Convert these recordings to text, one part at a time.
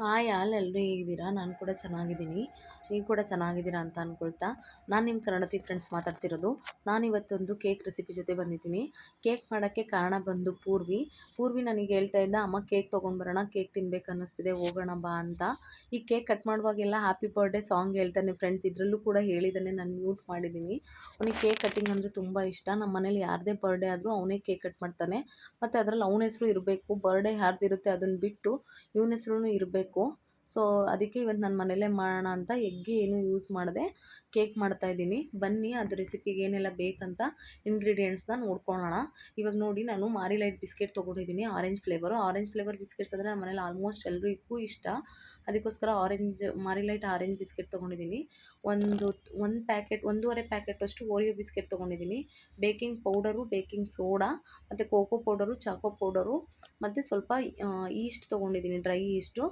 Hi all ಎಲ್ಲರೂ ಹೇಗಿದ್ದೀರಾ? ನಾನು ಕೂಡ ಚೆನ್ನಾಗಿದ್ದೀನಿ. ನೀವು ಕೂಡ ಚೆನ್ನಾಗಿದ್ದೀರಾ ಅಂತ ಅಂದ್ಕೊಳ್ತಾ, ನಾನು ನಿಮ್ಮ ಕನ್ನಡತಿ ಫ್ರೆಂಡ್ಸ್ ಮಾತಾಡ್ತಿರೋದು. ನಾನಿವತ್ತೊಂದು ಕೇಕ್ ರೆಸಿಪಿ ಜೊತೆ ಬಂದಿದ್ದೀನಿ. ಕೇಕ್ ಮಾಡೋಕ್ಕೆ ಕಾರಣ ಬಂದು ಪೂರ್ವಿ ನನಗೆ ಹೇಳ್ತಾ ಇದ್ದ, ಅಮ್ಮ ಕೇಕ್ ತೊಗೊಂಡ್ಬರೋಣ, ಕೇಕ್ ತಿನ್ಬೇಕು ಅನ್ನಿಸ್ತಿದೆ, ಹೋಗೋಣ ಬಾ ಅಂತ. ಈ ಕೇಕ್ ಕಟ್ ಮಾಡುವಾಗೆಲ್ಲ ಹ್ಯಾಪಿ ಬರ್ಡೇ ಸಾಂಗ್ ಹೇಳ್ತಾನೆ ಫ್ರೆಂಡ್ಸ್. ಇದರಲ್ಲೂ ಕೂಡ ಹೇಳಿದ್ದಾನೆ, ನಾನು ಮ್ಯೂಟ್ ಮಾಡಿದ್ದೀನಿ. ಅವನಿಗೆ ಕೇಕ್ ಕಟ್ಟಿಂಗ್ ಅಂದರೆ ತುಂಬ ಇಷ್ಟ. ನಮ್ಮ ಮನೇಲಿ ಯಾರದೇ ಬರ್ಡೇ ಆದರೂ ಅವನೇ ಕೇಕ್ ಕಟ್ ಮಾಡ್ತಾನೆ. ಮತ್ತು ಅದರಲ್ಲಿ ಅವನ ಹೆಸರು ಇರಬೇಕು. ಬರ್ಡೇ ಯಾರ್ದಿರುತ್ತೆ ಅದನ್ನು ಬಿಟ್ಟು ಇವನ ಹೆಸ್ರೂ ಇರಬೇಕು. ಸೊ ಅದಕ್ಕೆ ಇವತ್ತು ನಾನು ಮನೇಲೇ ಮಾಡೋಣ ಅಂತ ಎಗ್ಗೆ ಏನು ಯೂಸ್ ಮಾಡದೆ ಕೇಕ್ ಮಾಡ್ತಾಯಿದ್ದೀನಿ. ಬನ್ನಿ ಅದು ರೆಸಿಪಿಗೆ ಏನೆಲ್ಲ ಬೇಕಂತ ಇಂಗ್ರೀಡಿಯೆಂಟ್ಸ್ನ ನೋಡ್ಕೊಳ್ಳೋಣ. ಇವಾಗ ನೋಡಿ, ನಾನು ಮಾರಿಲೈಟ್ ಬಿಸ್ಕೆಟ್ ತೊಗೊಂಡಿದ್ದೀನಿ, ಆರೆಂಜ್ ಫ್ಲೇವರ್ ಬಿಸ್ಕೆಟ್ಸ್ ಅಂದರೆ ನಮ್ಮ ಮನೇಲಿ ಆಲ್ಮೋಸ್ಟ್ ಎಲ್ರಿಗೂ ಇಷ್ಟ. ಅದಕ್ಕೋಸ್ಕರ ಮಾರಿಲೈಟ್ ಆರೆಂಜ್ ಬಿಸ್ಕೆಟ್ ತೊಗೊಂಡಿದ್ದೀನಿ. ಒಂದು ಪ್ಯಾಕೆಟ್, 1.5 ಪ್ಯಾಕೆಟಷ್ಟು ಓರಿಯೋ ಬಿಸ್ಕೆಟ್ ತೊಗೊಂಡಿದ್ದೀನಿ. ಬೇಕಿಂಗ್ ಪೌಡರು, ಬೇಕಿಂಗ್ ಸೋಡಾ ಮತ್ತು ಕೋಕೋ ಪೌಡರು, ಚಾಕೋ ಪೌಡರು ಮತ್ತು ಸ್ವಲ್ಪ ಈಸ್ಟ್ ತೊಗೊಂಡಿದ್ದೀನಿ, ಡ್ರೈ ಈಸ್ಟು.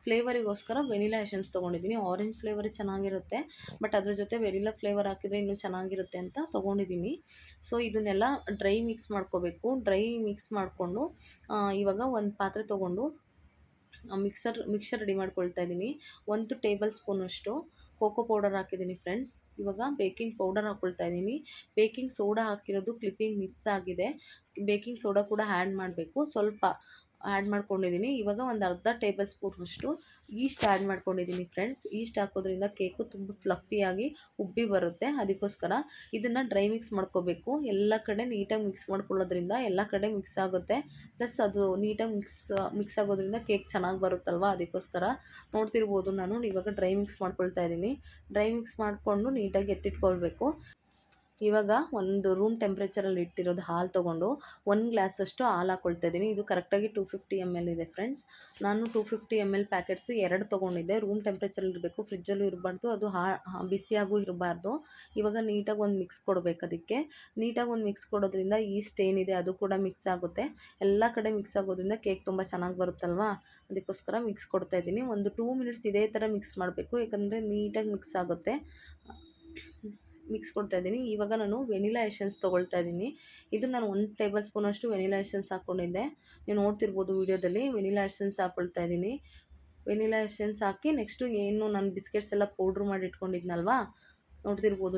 ಫ್ಲೇವರಿಗೋಸ್ಕರ ವೆನಿಲಾ ಎಸೆನ್ಸ್ ತೊಗೊಂಡಿದ್ದೀನಿ. ಆರೆಂಜ್ ಫ್ಲೇವರ್ ಚೆನ್ನಾಗಿರುತ್ತೆ, ಬಟ್ ಅದ್ರ ಜೊತೆ ವೆನಿಲಾ ಫ್ಲೇವರ್ ಹಾಕಿದರೆ ಇನ್ನೂ ಚೆನ್ನಾಗಿರುತ್ತೆ ಅಂತ ತೊಗೊಂಡಿದ್ದೀನಿ. ಸೊ ಇದನ್ನೆಲ್ಲ ಡ್ರೈ ಮಿಕ್ಸ್ ಮಾಡ್ಕೋಬೇಕು. ಡ್ರೈ ಮಿಕ್ಸ್ ಮಾಡಿಕೊಂಡು ಇವಾಗ ಒಂದು ಪಾತ್ರೆ ತೊಗೊಂಡು ಮಿಕ್ಸರ್ ರೆಡಿ ಮಾಡ್ಕೊಳ್ತಾ ಇದ್ದೀನಿ. 1 ಟೇಬಲ್ ಸ್ಪೂನಷ್ಟು ಕೋಕೋ ಪೌಡರ್ ಹಾಕಿದ್ದೀನಿ ಫ್ರೆಂಡ್ಸ್. ಇವಾಗ ಬೇಕಿಂಗ್ ಪೌಡರ್ ಹಾಕ್ಕೊಳ್ತಾ ಇದ್ದೀನಿ. ಬೇಕಿಂಗ್ ಸೋಡಾ ಹಾಕಿರೋದು ಕ್ಲಿಪ್ಪಿಂಗ್ ಮಿಸ್ ಆಗಿದೆ. ಬೇಕಿಂಗ್ ಸೋಡಾ ಕೂಡ ಆ್ಯಡ್ ಮಾಡಬೇಕು. ಸ್ವಲ್ಪ ಆ್ಯಡ್ ಮಾಡ್ಕೊಂಡಿದ್ದೀನಿ. ಇವಾಗ ಒಂದು ಅರ್ಧ ಟೇಬಲ್ ಸ್ಪೂನಷ್ಟು ಈಸ್ಟ್ ಆ್ಯಡ್ ಮಾಡ್ಕೊಂಡಿದ್ದೀನಿ ಫ್ರೆಂಡ್ಸ್. ಈಸ್ಟ್ ಹಾಕೋದ್ರಿಂದ ಕೇಕು ತುಂಬ ಫ್ಲಫಿಯಾಗಿ ಉಬ್ಬಿ ಬರುತ್ತೆ. ಅದಕ್ಕೋಸ್ಕರ ಇದನ್ನು ಡ್ರೈ ಮಿಕ್ಸ್ ಮಾಡ್ಕೋಬೇಕು. ಎಲ್ಲ ಕಡೆ ನೀಟಾಗಿ ಮಿಕ್ಸ್ ಮಾಡ್ಕೊಳ್ಳೋದ್ರಿಂದ ಎಲ್ಲ ಕಡೆ ಮಿಕ್ಸ್ ಆಗುತ್ತೆ. ಪ್ಲಸ್ ಅದು ನೀಟಾಗಿ ಮಿಕ್ಸ್ ಆಗೋದ್ರಿಂದ ಕೇಕ್ ಚೆನ್ನಾಗಿ ಬರುತ್ತಲ್ವ, ಅದಕ್ಕೋಸ್ಕರ ನೋಡ್ತಿರ್ಬೋದು. ನಾನು ಇವಾಗ ಡ್ರೈ ಮಿಕ್ಸ್ ಮಾಡ್ಕೊಳ್ತಾ ಇದ್ದೀನಿ. ಡ್ರೈ ಮಿಕ್ಸ್ ಮಾಡಿಕೊಂಡು ನೀಟಾಗಿ ಎತ್ತಿಟ್ಕೊಳ್ಬೇಕು. ಇವಾಗ ಒಂದು ರೂಮ್ ಟೆಂಪ್ರೇಚರಲ್ಲಿ ಇಟ್ಟಿರೋದು ಹಾಲು ತೊಗೊಂಡು 1 ಗ್ಲಾಸಷ್ಟು ಹಾಲು ಹಾಕ್ಕೊಳ್ತಾ ಇದ್ದೀನಿ. ಇದು ಕರೆಕ್ಟಾಗಿ 250 ml ಇದೆ ಫ್ರೆಂಡ್ಸ್. ನಾನು 250 ml ಪ್ಯಾಕೆಟ್ಸು 2 ತೊಗೊಂಡಿದ್ದೆ. ರೂಮ್ ಟೆಂಪ್ರೇಚರಲ್ಲಿ ಇರಬೇಕು, ಫ್ರಿಜ್ಜಲ್ಲೂ ಇರಬಾರ್ದು, ಅದು ಬಿಸಿಯಾಗೂ ಇರಬಾರ್ದು. ಇವಾಗ ನೀಟಾಗಿ ಒಂದು ಮಿಕ್ಸ್ ಕೊಡಬೇಕು. ಅದಕ್ಕೆ ನೀಟಾಗಿ ಒಂದು ಮಿಕ್ಸ್ ಕೊಡೋದ್ರಿಂದ ಈಸ್ಟ್ ಏನಿದೆ ಅದು ಕೂಡ ಮಿಕ್ಸ್ ಆಗುತ್ತೆ. ಎಲ್ಲ ಕಡೆ ಮಿಕ್ಸ್ ಆಗೋದ್ರಿಂದ ಕೇಕ್ ತುಂಬ ಚೆನ್ನಾಗಿ ಬರುತ್ತಲ್ವ, ಅದಕ್ಕೋಸ್ಕರ ಮಿಕ್ಸ್ ಕೊಡ್ತಾಯಿದ್ದೀನಿ. ಒಂದು 2 ಮಿನಿಟ್ಸ್ ಇದೇ ಥರ ಮಿಕ್ಸ್ ಮಾಡಬೇಕು, ಯಾಕಂದರೆ ನೀಟಾಗಿ ಮಿಕ್ಸ್ ಆಗುತ್ತೆ. ಮಿಕ್ಸ್ ಕೊಡ್ತಾಯಿದ್ದೀನಿ. ಇವಾಗ ನಾನು ವೆನಿಲಾ ಎಸೆನ್ಸ್ ತೊಗೊಳ್ತಾ ಇದ್ದೀನಿ. ಇದು ನಾನು 1 ಟೇಬಲ್ ಸ್ಪೂನಷ್ಟು ವೆನಿಲಾ ಎಸೆನ್ಸ್ ಹಾಕ್ಕೊಂಡಿದ್ದೆ. ನೀವು ನೋಡ್ತಿರ್ಬೋದು ವೀಡಿಯೋದಲ್ಲಿ. ವೆನಿಲಾ ಎಸೆನ್ಸ್ ಹಾಕ್ಕೊಳ್ತಾ ಇದ್ದೀನಿ. ವೆನಿಲಾ ಎಸೆನ್ಸ್ ಹಾಕಿ ನೆಕ್ಸ್ಟು ಏನು ನಾನು ಬಿಸ್ಕೆಟ್ಸ್ ಎಲ್ಲ ಪೌಡ್ರ್ ಮಾಡಿ ಇಟ್ಕೊಂಡಿದ್ನಲ್ವಾ, ನೋಡ್ತಿರ್ಬೋದು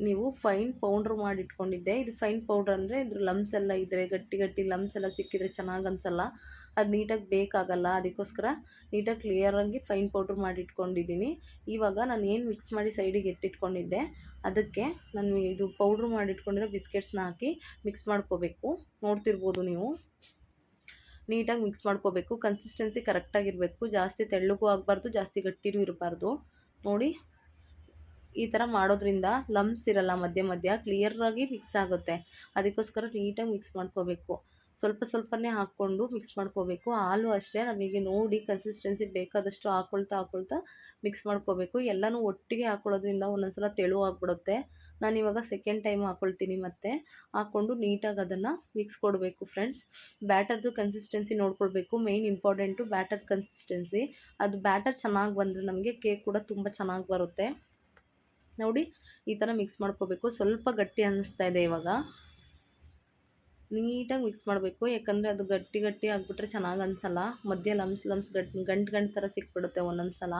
ನೀವು ಫೈನ್ ಪೌಡ್ರ್ ಮಾಡಿ ಇಟ್ಕೊಂಡಿದ್ದೆ. ಇದು ಫೈನ್ ಪೌಡ್ರ್ ಅಂದರೆ ಇದ್ರ ಲಮ್ಸ್ ಎಲ್ಲ ಇದ್ದರೆ, ಗಟ್ಟಿ ಲಮ್ಸ್ ಎಲ್ಲ ಸಿಕ್ಕಿದರೆ ಚೆನ್ನಾಗಿ ಅನಿಸಲ್ಲ, ಅದು ನೀಟಾಗಿ ಬೇಕಾಗಲ್ಲ. ಅದಕ್ಕೋಸ್ಕರ ನೀಟಾಗಿ ಕ್ಲಿಯರಾಗಿ ಫೈನ್ ಪೌಡ್ರ್ ಮಾಡಿ ಇಟ್ಕೊಂಡಿದ್ದೀನಿ. ಇವಾಗ ನಾನು ಏನು ಮಿಕ್ಸ್ ಮಾಡಿ ಸೈಡಿಗೆ ಎತ್ತಿಟ್ಕೊಂಡಿದ್ದೆ ಅದಕ್ಕೆ ನಾನು ಇದು ಪೌಡ್ರ್ ಮಾಡಿ ಇಟ್ಕೊಂಡಿರೋ ಬಿಸ್ಕೆಟ್ಸ್ನ ಹಾಕಿ ಮಿಕ್ಸ್ ಮಾಡ್ಕೋಬೇಕು. ನೋಡ್ತಿರ್ಬೋದು ನೀವು. ನೀಟಾಗಿ ಮಿಕ್ಸ್ ಮಾಡ್ಕೋಬೇಕು. ಕನ್ಸಿಸ್ಟೆನ್ಸಿ ಕರೆಕ್ಟಾಗಿರಬೇಕು. ಜಾಸ್ತಿ ತೆಳ್ಳಗೂ ಆಗಬಾರ್ದು, ಜಾಸ್ತಿ ಗಟ್ಟಿನೂ ಇರಬಾರ್ದು. ನೋಡಿ, ಈ ಥರ ಮಾಡೋದ್ರಿಂದ ಲಮ್ಸ್ ಇರಲ್ಲ, ಮಧ್ಯ ಕ್ಲಿಯರಾಗಿ ಮಿಕ್ಸ್ ಆಗುತ್ತೆ. ಅದಕ್ಕೋಸ್ಕರ ನೀಟಾಗಿ ಮಿಕ್ಸ್ ಮಾಡ್ಕೋಬೇಕು. ಸ್ವಲ್ಪನೇ ಹಾಕ್ಕೊಂಡು ಮಿಕ್ಸ್ ಮಾಡ್ಕೋಬೇಕು. ಹಾಲು ಅಷ್ಟೇ, ನಮಗೆ ನೋಡಿ ಕನ್ಸಿಸ್ಟೆನ್ಸಿ ಬೇಕಾದಷ್ಟು ಹಾಕ್ಕೊಳ್ತಾ ಮಿಕ್ಸ್ ಮಾಡ್ಕೋಬೇಕು. ಎಲ್ಲನೂ ಒಟ್ಟಿಗೆ ಹಾಕ್ಕೊಳ್ಳೋದ್ರಿಂದ ಒಂದೊಂದು ಸಲ ತೆಳು ಆಗಿಬಿಡುತ್ತೆ. ನಾನಿವಾಗ ಸೆಕೆಂಡ್ ಟೈಮ್ ಹಾಕ್ಕೊಳ್ತೀನಿ. ಮತ್ತೆ ಹಾಕ್ಕೊಂಡು ನೀಟಾಗಿ ಅದನ್ನು ಮಿಕ್ಸ್ ಕೊಡಬೇಕು ಫ್ರೆಂಡ್ಸ್. ಬ್ಯಾಟರ್ದು ಕನ್ಸಿಸ್ಟೆನ್ಸಿ ನೋಡ್ಕೊಳ್ಬೇಕು. Main important batter consistency. ಅದು ಬ್ಯಾಟರ್ ಚೆನ್ನಾಗಿ ಬಂದರೆ ನಮಗೆ ಕೇಕ್ ಕೂಡ ತುಂಬ ಚೆನ್ನಾಗಿ ಬರುತ್ತೆ. ನೋಡಿ, ಈ ಥರ ಮಿಕ್ಸ್ ಮಾಡ್ಕೋಬೇಕು. ಸ್ವಲ್ಪ ಗಟ್ಟಿ ಅನ್ನಿಸ್ತಾ ಇದೆ ಇವಾಗ. ನೀಟಾಗಿ ಮಿಕ್ಸ್ ಮಾಡಬೇಕು, ಯಾಕಂದರೆ ಅದು ಗಟ್ಟಿ ಆಗಿಬಿಟ್ರೆ ಚೆನ್ನಾಗಿ ಅನಿಸಲ್ಲ. ಮಧ್ಯೆ ಲಮ್ಸ್ ಗಂಟು ಥರ ಸಿಕ್ಬಿಡುತ್ತೆ ಒಂದೊಂದು ಸಲ.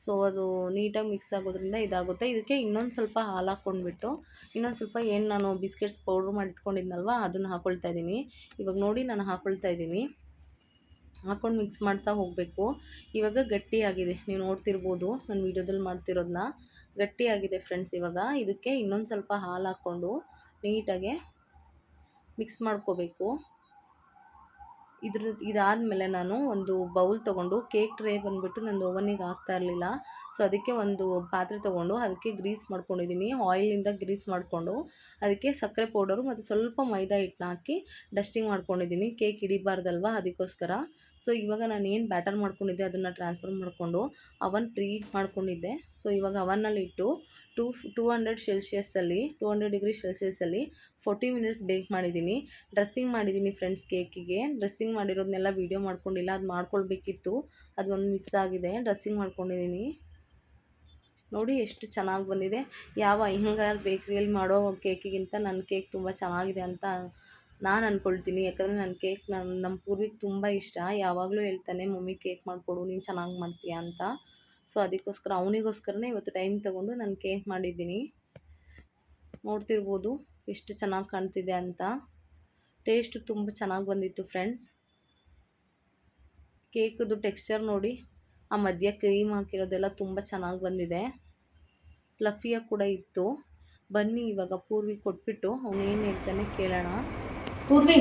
ಸೊ ಅದು ನೀಟಾಗಿ ಮಿಕ್ಸ್ ಆಗೋದ್ರಿಂದ ಇದಾಗುತ್ತೆ. ಇದಕ್ಕೆ ಇನ್ನೊಂದು ಸ್ವಲ್ಪ ಹಾಲು ಹಾಕ್ಕೊಂಡ್ಬಿಟ್ಟು ಇನ್ನೊಂದು ಸ್ವಲ್ಪ ಏನು ನಾನು ಬಿಸ್ಕೆಟ್ಸ್ ಪೌಡ್ರ್ ಮಾಡಿ ಇಟ್ಕೊಂಡಿದ್ನಲ್ವ ಅದನ್ನು ಹಾಕ್ಕೊಳ್ತಾ ಇದ್ದೀನಿ. ಇವಾಗ ನೋಡಿ, ನಾನು ಹಾಕ್ಕೊಳ್ತಾ ಇದ್ದೀನಿ. ಹಾಕ್ಕೊಂಡು ಮಿಕ್ಸ್ ಮಾಡ್ತಾ ಹೋಗಬೇಕು. ಇವಾಗ ಗಟ್ಟಿಯಾಗಿದೆ, ನೀವು ನೋಡ್ತಿರ್ಬೋದು ನಾನು ವೀಡಿಯೋದಲ್ಲಿ ಮಾಡ್ತಿರೋದನ್ನ. ಗಟ್ಟಿಯಾಗಿದೆ ಫ್ರೆಂಡ್ಸ್. ಇವಾಗ ಇದಕ್ಕೆ ಇನ್ನೊಂದು ಸ್ವಲ್ಪ ಹಾಲು ಹಾಕ್ಕೊಂಡು ನೀಟಾಗೆ ಮಿಕ್ಸ್ ಮಾಡ್ಕೋಬೇಕು. ಇದಾದಮೇಲೆ ನಾನು ಒಂದು ಬೌಲ್ ತೊಗೊಂಡು, ಕೇಕ್ ಟ್ರೇ ಬಂದುಬಿಟ್ಟು ನಂದು ಓವನಿಗೆ ಆಗ್ತಾ ಇರಲಿಲ್ಲ. ಸೊ ಅದಕ್ಕೆ ಒಂದು ಪಾತ್ರೆ ತೊಗೊಂಡು ಅದಕ್ಕೆ ಗ್ರೀಸ್ ಮಾಡ್ಕೊಂಡಿದ್ದೀನಿ. ಆಯಿಲಿಂದ ಗ್ರೀಸ್ ಮಾಡಿಕೊಂಡು ಅದಕ್ಕೆ ಸಕ್ಕರೆ ಪೌಡರು ಮತ್ತು ಸ್ವಲ್ಪ ಮೈದಾ ಹಿಟ್ಟನ್ನ ಹಾಕಿ ಡಸ್ಟಿಂಗ್ ಮಾಡ್ಕೊಂಡಿದ್ದೀನಿ. ಕೇಕ್ ಹಿಡಿಬಾರ್ದಲ್ವ, ಅದಕ್ಕೋಸ್ಕರ. ಸೊ ಇವಾಗ ನಾನು ಏನು ಬ್ಯಾಟರ್ ಮಾಡ್ಕೊಂಡಿದ್ದೆ ಅದನ್ನು ಟ್ರಾನ್ಸ್ಫರ್ ಮಾಡಿಕೊಂಡು ಅವನ್ ಪ್ರೀಹೀಟ್ ಮಾಡ್ಕೊಂಡಿದ್ದೆ. ಸೊ ಇವಾಗ ಅವನ್ನಲ್ಲಿಟ್ಟು 200 ಡಿಗ್ರಿ ಸೆಲ್ಸಿಯಸಲ್ಲಿ 40 ಮಿನಿಟ್ಸ್ ಬೇಕ್ ಮಾಡಿದ್ದೀನಿ. ಡ್ರೆಸ್ಸಿಂಗ್ ಮಾಡಿದ್ದೀನಿ ಫ್ರೆಂಡ್ಸ್. ಕೇಕಿಗೆ ಡ್ರೆಸ್ಸಿಂಗ್ ಮಾಡಿರೋದನ್ನೆಲ್ಲ ವೀಡಿಯೋ ಮಾಡ್ಕೊಂಡಿಲ್ಲ, ಅದು ಮಾಡ್ಕೊಳ್ಬೇಕಿತ್ತು, ಅದು ಒಂದು ಮಿಸ್ ಆಗಿದೆ. ಡ್ರೆಸ್ಸಿಂಗ್ ಮಾಡ್ಕೊಂಡಿದ್ದೀನಿ. ನೋಡಿ ಎಷ್ಟು ಚೆನ್ನಾಗಿ ಬಂದಿದೆ. ಯಾವ ಅಯ್ಯಂಗಾರ್ ಬೇಕ್ರಿಯಲ್ಲಿ ಮಾಡೋ ಕೇಕಿಗಿಂತ ನನ್ನ ಕೇಕ್ ತುಂಬ ಚೆನ್ನಾಗಿದೆ ಅಂತ ನಾನು ಅಂದ್ಕೊಳ್ತೀನಿ. ಯಾಕಂದರೆ ನನ್ನ ಕೇಕ್ ನಮ್ಮ ಪೂರ್ವಿಗೆ ತುಂಬ ಇಷ್ಟ. ಯಾವಾಗಲೂ ಹೇಳ್ತಾನೆ, ಮಮ್ಮಿ ಕೇಕ್ ಮಾಡಿಕೊಡು, ನೀನು ಚೆನ್ನಾಗಿ ಮಾಡ್ತೀಯ ಅಂತ. ಸೊ ಅದಕ್ಕೋಸ್ಕರ ಅವನಿಗೋಸ್ಕರನೇ ಇವತ್ತು ಟೈಮ್ ತೊಗೊಂಡು ನಾನು ಕೇಕ್ ಮಾಡಿದ್ದೀನಿ. ನೋಡ್ತಿರ್ಬೋದು ಎಷ್ಟು ಚೆನ್ನಾಗಿ ಕಾಣ್ತಿದೆ ಅಂತ. ಟೇಸ್ಟು ತುಂಬ ಚೆನ್ನಾಗಿ ಬಂದಿತ್ತು ಫ್ರೆಂಡ್ಸ್. ಕೇಕದು ಟೆಕ್ಸ್ಚರ್ ನೋಡಿ, ಆ ಮಧ್ಯ ಕ್ರೀಮ್ ಹಾಕಿರೋದೆಲ್ಲ ತುಂಬ ಚೆನ್ನಾಗಿ ಬಂದಿದೆ. ಫ್ಲಫಿಯಾಗಿ ಕೂಡ ಇತ್ತು. ಬನ್ನಿ ಇವಾಗ ಪೂರ್ವಿ ಕೊಟ್ಬಿಟ್ಟು ಅವನು ಏನು ಹೇಳ್ತಾನೆ ಕೇಳೋಣ. ಪೂರ್ವಿ,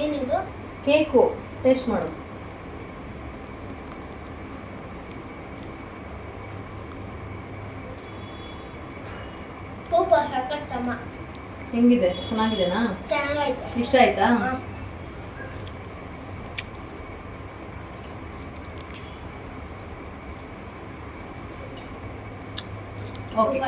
ಏನಿದು? ಕೇಕು ಟೇಸ್ಟ್ ಮಾಡು. ಸೂಪರ್ ಸಕ್ಕತ್ತಮ್ಮ. ಹೆಂಗಿದೆ? ಚೆನ್ನಾಗಿದೆನಾ? ಚೆನ್ನಾಗೈತೆ. ಇಷ್ಟ ಆಯ್ತಾ? ಓಕೆ.